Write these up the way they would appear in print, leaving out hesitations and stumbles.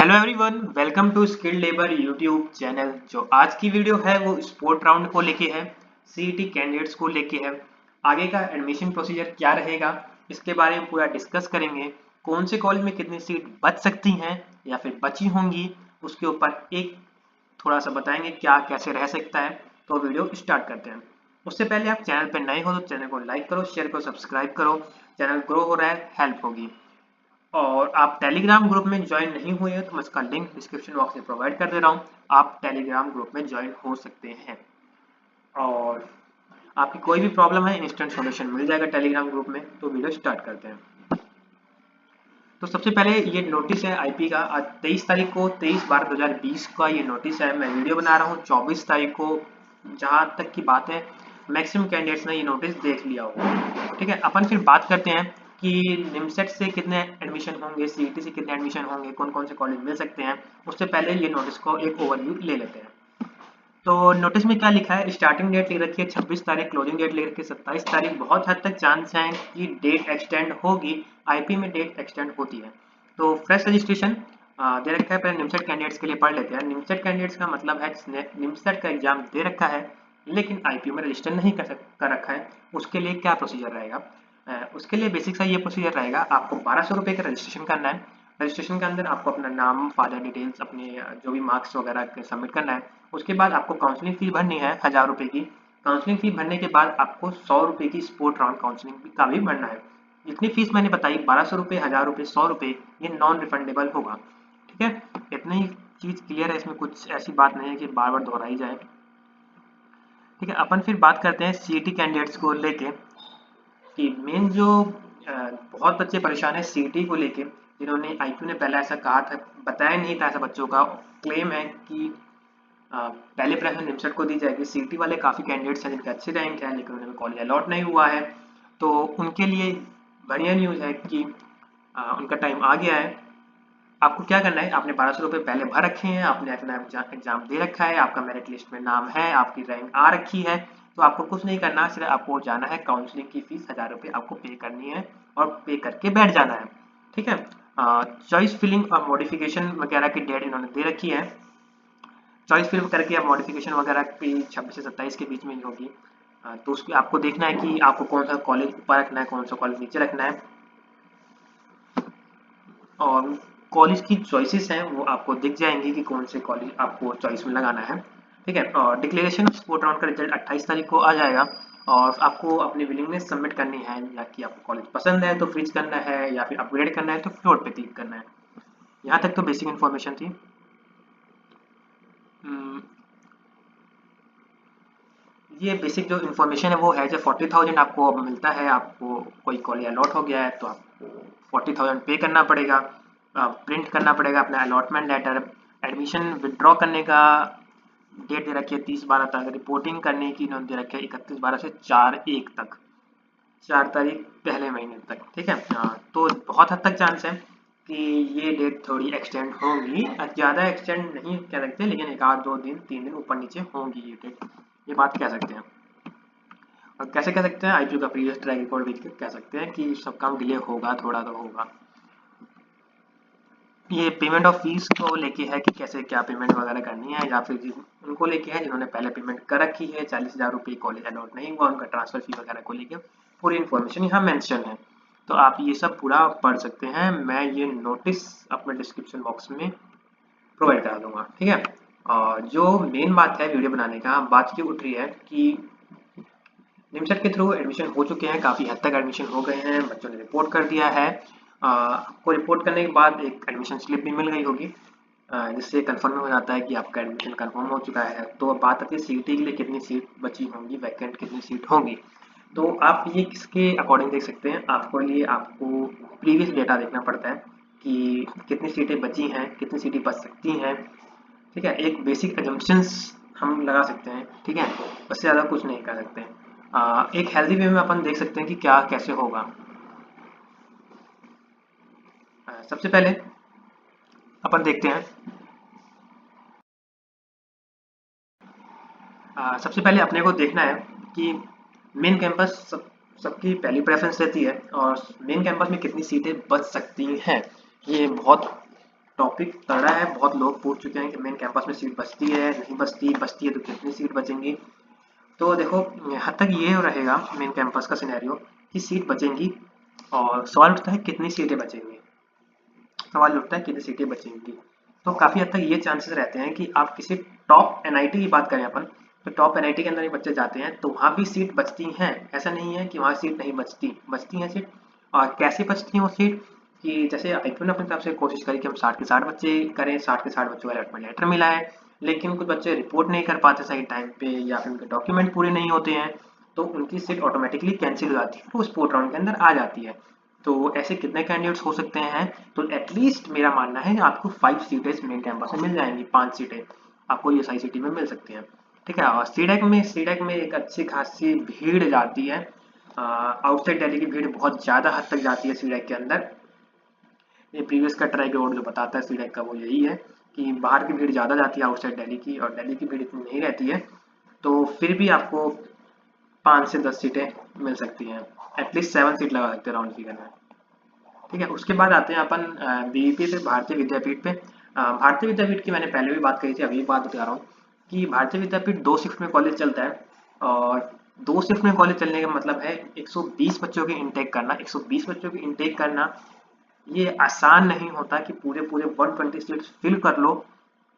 Hello everyone, welcome to skilled labour YouTube channel. जो आज की वीडियो है वो स्पोर्ट राउंड को लेके है, सीईटी कैंडिडेट्स को लेके है। आगे का एडमिशन प्रोसीजर क्या रहेगा इसके बारे में पूरा डिस्कस करेंगे। कौन से कॉलेज में कितनी सीट बच सकती हैं या फिर बची होंगी, उसके ऊपर एक थोड़ा सा बताएंगे क्या कैसे रह सकता है। तो वीडियो स्टार्ट करते हैं। उससे पहले आप चैनल पर नए हो तो चैनल को लाइक करो, शेयर करो, सब्सक्राइब करो। चैनल ग्रो हो रहा है, हेल्प होगी। और आप टेलीग्राम ग्रुप में ज्वाइन नहीं हुए हैं तो मैं इसका लिंक डिस्क्रिप्शन बॉक्स में प्रोवाइड कर दे रहा हूँ। आप टेलीग्राम ग्रुप में ज्वाइन हो सकते हैं और आपकी कोई भी प्रॉब्लम है इंस्टेंट सॉल्यूशन मिल जाएगा टेलीग्राम ग्रुप में। तो वीडियो स्टार्ट करते हैं। तो सबसे पहले ये नोटिस है आईपी का। आज 23 तारीख को 23/12/2020 का ये नोटिस है। मैं वीडियो बना रहा हूँ 24 तारीख को। जहाँ तक की बात है मैक्सिमम कैंडिडेट्स ने ये नोटिस देख लिया होगा। ठीक है, अपन फिर बात करते हैं कि निमसेट से कितने एडमिशन होंगे, सीईटी से कितने एडमिशन होंगे, कौन कौन से कॉलेज मिल सकते हैं। उससे पहले ये नोटिस को एक ओवरव्यू ले लेते हैं। तो नोटिस में क्या लिखा है, स्टार्टिंग डेट लिख रखी है 26 तारीख, क्लोजिंग डेट लिख रखी है 27 तारीख। बहुत हद तक चांस है कि डेट एक्सटेंड होगी। आईपी में डेट एक्सटेंड होती है। तो फ्रेश रजिस्ट्रेशन दे रखा है। पहले निमसेट कैंडिडेट्स के लिए पढ़ लेते हैं। निमसेट कैंडिडेट्स का मतलब है जिसने निमसेट का एग्जाम दे रखा है लेकिन आईपी में रजिस्टर नहीं कर रखा है, उसके लिए क्या प्रोसीजर रहेगा। उसके लिए बेसिक सा ये प्रोसीजर रहेगा। आपको 1200 रुपये का रजिस्ट्रेशन करना है। रजिस्ट्रेशन के अंदर आपको अपना नाम, फादर डिटेल्स, अपने जो भी मार्क्स वगैरह सबमिट करना है। उसके बाद आपको काउंसलिंग फी भरनी है 1000 रुपये की। काउंसलिंग फी भरने के बाद आपको 100 रुपये की स्पोर्ट राउंड काउंसलिंग का भी भरना है। जितनी फीस मैंने बताई 1200 रुपये, 1000 रुपये, 100 रुपये, ये नॉन रिफंडेबल होगा। ठीक है, इतनी ही चीज़ क्लियर है। इसमें कुछ ऐसी बात नहीं है कि बार बार दोहराई जाए। ठीक है, अपन फिर बात करते हैं सीईटी कैंडिडेट्स को लेके कि मेन जो बहुत बच्चे परेशान है सीईटी को लेके, जिन्होंने आईक्यू ने पहले ऐसा कहा था, बताया नहीं था। ऐसा बच्चों का क्लेम है कि पहले प्रेफरेंस निमसेट को दी जाएगी। सीईटी वाले काफ़ी कैंडिडेट्स हैं जिनके अच्छे रैंक है लेकिन उन्हें कॉलेज अलॉट नहीं हुआ है। तो उनके लिए बढ़िया न्यूज़ है कि उनका टाइम आ गया है। आपको क्या करना है, आपने 1200 रुपये पहले भर रखे हैं, आपने अपना एग्जाम दे रखा है, आपका मेरिट लिस्ट में नाम है, आपकी रैंक आ रखी है। तो आपको कुछ नहीं करना, सिर्फ आपको जाना है, काउंसलिंग की फीस 1000 रुपये आपको पे करनी है और पे करके बैठ जाना है। ठीक है, चॉइस फिलिंग और मॉडिफिकेशन वगैरह की डेट इन्होंने दे रखी है। चॉइस फिल करके अब मॉडिफिकेशन वगैरह की 26 से 27 के बीच में ही होगी। तो उसकी आपको देखना है कि आपको कौन सा कॉलेज ऊपर रखना है, कौन सा कॉलेज नीचे रखना है। और कॉलेज की चॉइसेस हैं वो आपको दिख जाएंगी कि कौन से कॉलेज आपको चॉइस में लगाना है। ठीक है, और डिक्लेरेशन ऑफ स्पोर्ट राउंड का रिजल्ट 28 तारीख को आ जाएगा। और आपको अपनी विलिंगनेस सबमिट करनी है, या कि आपको कॉलेज पसंद है तो फ्रीज करना है, या फिर अपग्रेड करना है तो फ्लोट पे क्लिक करना है। यहाँ तक तो बेसिक इन्फॉर्मेशन थी। ये बेसिक जो इन्फॉर्मेशन है वो है, जब 40,000 आपको अब मिलता है, आपको कोई कॉलेज अलॉट हो गया है तो आपको 40,000 पे करना पड़ेगा। प्रिंट करना पड़ेगा अपना अलॉटमेंट लेटर। एडमिशन विड्रॉ करने का डेट दे रखी है 30/12 तक। रिपोर्टिंग करने की इन्होंने दे रखी है 31/12 से 4/1 तक, 4 तारीख पहले महीने तक। ठीक है, तो बहुत हद तक चांस है कि ये डेट थोड़ी एक्सटेंड होंगी। ज़्यादा एक्सटेंड नहीं कह सकते लेकिन एक आध 2 दिन 3 दिन ऊपर नीचे होंगी ये डेट, ये बात कह सकते हैं। और कैसे कह सकते हैं, आईपीओ का प्रीवियस ट्रैक रिकॉर्ड देख के कह सकते हैं कि सब काम डिले होगा, थोड़ा तो होगा। ये पेमेंट ऑफ फीस को लेके है कि कैसे क्या पेमेंट वगैरह करनी है, या फिर उनको लेके है जिन्होंने पहले पेमेंट कर रखी है 40,000 रुपये, कॉलेज अलॉट नहीं हुआ, उनका ट्रांसफर फी वगैरह को लेके पूरी इन्फॉर्मेशन यहाँ मेंशन है। तो आप ये सब पूरा पढ़ सकते हैं। मैं ये नोटिस अपने डिस्क्रिप्शन बॉक्स में प्रोवाइड करा दूंगा। ठीक है, और जो मेन बात है वीडियो बनाने का, बात ये उठ रही है कि निमसेट के थ्रू एडमिशन हो चुके हैं, काफ़ी हद तक एडमिशन हो गए हैं, बच्चों ने रिपोर्ट कर दिया है। आपको रिपोर्ट करने के बाद एक एडमिशन स्लिप भी मिल गई होगी, जिससे कंफर्म हो जाता है कि आपका एडमिशन कंफर्म हो चुका है। तो अब बात आती है सीईटी के लिए कितनी सीट बची होंगी, वैकेंट कितनी सीट होंगी। तो आप ये किसके अकॉर्डिंग देख सकते हैं, आपको लिए आपको प्रीवियस डेटा देखना पड़ता है कि कितनी सीटें बची हैं, कितनी सीटें बच सकती हैं। ठीक है, एक बेसिक एजम्पशंस हम लगा सकते हैं। ठीक है, उससे ज़्यादा कुछ नहीं कर सकते। एक हेल्दी वे में अपन देख सकते हैं कि क्या कैसे होगा। सबसे पहले अपन देखते हैं, सबसे पहले अपने को देखना है कि मेन कैंपस सबकी पहली प्रेफरेंस रहती है और मेन कैंपस में कितनी सीटें बच सकती हैं। ये बहुत टॉपिक तगड़ा है, बहुत लोग पूछ चुके हैं कि मेन कैंपस में सीट बचती है नहीं बचती, बचती है तो कितनी सीट बचेंगी। तो देखो हद तक ये रहेगा मेन कैंपस का सिनेरियो कि सीट बचेंगी, और सवाल उठता है कितनी सीटें बचेंगी। सवाल उठता है कितनी सीटें बचेंगी, तो काफ़ी हद तक ये चांसेस रहते हैं कि आप किसी टॉप एनआईटी की बात करें अपन, तो टॉप एनआईटी के अंदर ही बच्चे जाते हैं तो वहाँ भी सीट बचती हैं। ऐसा नहीं है कि वहाँ सीट नहीं बचती, बचती हैं सीट। और कैसे बचती हैं वो सीट, कि जैसे आईपीओ ने अपनी तरफ से कोशिश करी कि हम 60 के 60 बच्चे करें, 60 के 60 बच्चों का अलॉटमेंट लेटर मिला है, लेकिन कुछ बच्चे रिपोर्ट नहीं कर पाते सही टाइम पे, या फिर उनके डॉक्यूमेंट पूरे नहीं होते हैं, तो उनकी सीट ऑटोमेटिकली कैंसिल हो जाती है, तो स्पोर्ट राउंड के अंदर आ जाती है। तो ऐसे कितने कैंडिडेट्स हो सकते हैं, तो एटलीस्ट मेरा मानना है आपको 5 सीटें मेन कैंपस में मिल जाएंगी, 5 सीटें आपको ये सारी सिटी में मिल सकती हैं। ठीक है, और सीडेक में एक अच्छी खासी भीड़ जाती है, आउटसाइड दिल्ली की भीड़ बहुत ज़्यादा हद तक जाती है सीडेक के अंदर। ये प्रीवियस का ट्रैक रिकॉर्ड जो बताता है सीडेक का वो यही है कि बाहर की भीड़ ज़्यादा जाती है आउटसाइड दिल्ली की, और दिल्ली की भीड़ इतनी नहीं रहती है। तो फिर भी आपको 5 से 10 सीटें मिल सकती हैं, एटलीस्ट 7 सीट लगा सकते हैं राउंड फिगर में। ठीक है, उसके बाद आते हैं अपन बीवीपी पे, भारतीय विद्यापीठ पे। भारतीय विद्यापीठ की मैंने पहले भी बात कही थी, अभी भी बात बता रहा हूँ कि भारतीय विद्यापीठ 2 शिफ्ट में कॉलेज चलता है, और 2 शिफ्ट में कॉलेज चलने का मतलब है 120 बच्चों की इनटेक करना। 120 बच्चों की इनटेक करना ये आसान नहीं होता कि पूरे पूरे 120 सीट्स फिल कर लो।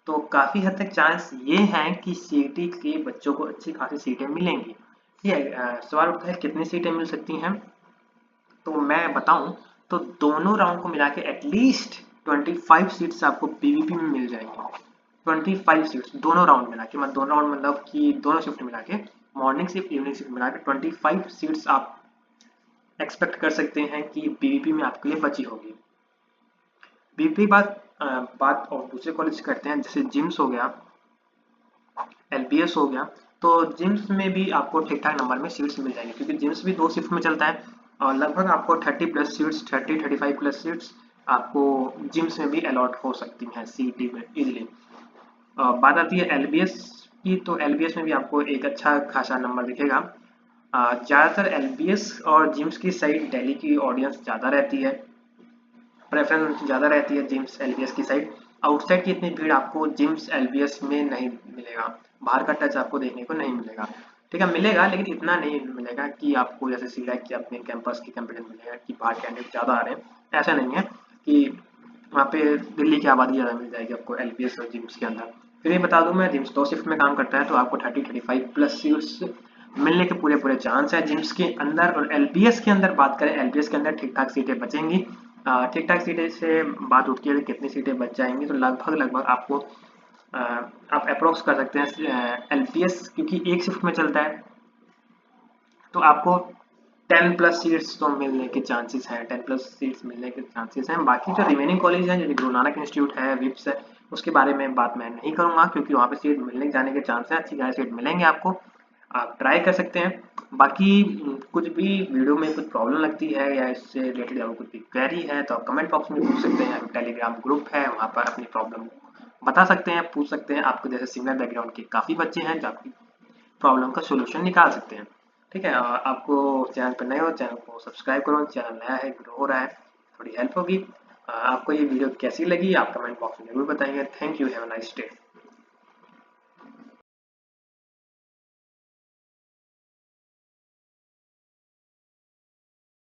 तो काफ़ी हद तक चांस ये हैं कि सीईटी के बच्चों को अच्छी खासी सीटें मिलेंगी। ठीक है, सवाल उठता है कितनी सीटें मिल सकती हैं, तो मैं बताऊं तो दोनों राउंड को मिला के एटलीस्ट 25 सीट्स आपको पीवीपी में मिल जाएंगी। 25 सीट्स दोनों राउंड मिला के, मतलब दोनों राउंड मतलब कि दोनों शिफ्ट मिला के, मॉर्निंग शिफ्ट इवनिंग शिफ्ट मिला के 25 सीट्स आप एक्सपेक्ट कर सकते हैं कि पीवीपी में आपके लिए बची होगी। पीवीपी बात और दूसरे कॉलेज करते हैं, जैसे जिम्स हो गया, एलबीएस हो गया। तो जिम्स में भी आपको ठीक ठाक नंबर में सीट्स मिल जाएंगे, क्योंकि जिम्स भी 2 शिफ्ट में चलता है, और लगभग आपको 30 प्लस सीट्स, 35 प्लस सीट्स आपको जिम्स में भी अलॉट हो सकती हैं सीईटी में इजीली। बात आती है एलबीएस की, तो एलबीएस में भी आपको एक अच्छा खासा नंबर दिखेगा। ज़्यादातर एलबीएस और जिम्स की साइड दिल्ली की ऑडियंस ज़्यादा रहती है, प्रेफरेंस ज़्यादा रहती है जिम्स एलबीएस की साइड। आउटसाइड की इतनी भीड़ आपको जिम्स एलबीएस में नहीं मिलेगा, बाहर का टच आपको देखने को नहीं मिलेगा। ठीक है, मिलेगा लेकिन इतना नहीं मिलेगा कि आपको जैसे सीडैक या अपने कैंपस की कंपेरिजन मिलेगा कि बाहर कैंडिडेट ज़्यादा आ रहे हैं। ऐसा नहीं है कि वहाँ पे दिल्ली की आबादी ज़्यादा मिल जाएगी आपको एलबीएस और जिम्स के अंदर। फिर ये बता दूं मैं, जिम्स 2 शिफ्ट में काम करता है, तो आपको 35 प्लस सीट्स मिलने के पूरे पूरे चांस है जिम्स के अंदर। और एलबीएस के अंदर बात करें, एलबीएस के अंदर ठीक ठाक सीटें बचेंगी। ठीक ठाक सीटें से बात उठती है कि कितनी सीटें बच जाएंगी, तो लगभग लगभग आपको आप अप्रोक्स कर सकते हैं एलपीएस, क्योंकि एक शिफ्ट में चलता है, तो आपको 10 प्लस सीट्स तो मिलने के चांसेस हैं, 10 प्लस सीट्स मिलने के चांसेस हैं। बाकी जो रिमेनिंग कॉलेज हैं, जैसे गुरु नानक इंस्टीट्यूट है, विप्स है, उसके बारे में बात मैं नहीं करूंगा, क्योंकि वहाँ पे सीट मिलने जाने के चांस है, अच्छी खासी सीट मिलेंगे आपको, आप ट्राई कर सकते हैं। बाकी कुछ भी वीडियो में कुछ प्रॉब्लम लगती है या इससे रिलेटेड आपको कुछ भी क्वेरी है, तो आप कमेंट बॉक्स में पूछ सकते हैं, या टेलीग्राम ग्रुप है वहाँ पर अपनी प्रॉब्लम बता सकते हैं, पूछ सकते हैं। आपको जैसे सिमिलर बैकग्राउंड के काफ़ी बच्चे हैं जो आपकी प्रॉब्लम का सोल्यूशन निकाल सकते हैं। ठीक है, आपको चैनल पर नए हो, चैनल को सब्सक्राइब करो, चैनल नया है, ग्रो हो रहा है, थोड़ी हेल्प होगी। आपको ये वीडियो कैसी लगी आप कमेंट बॉक्स में जरूर बताइए। Thank you, have a nice day.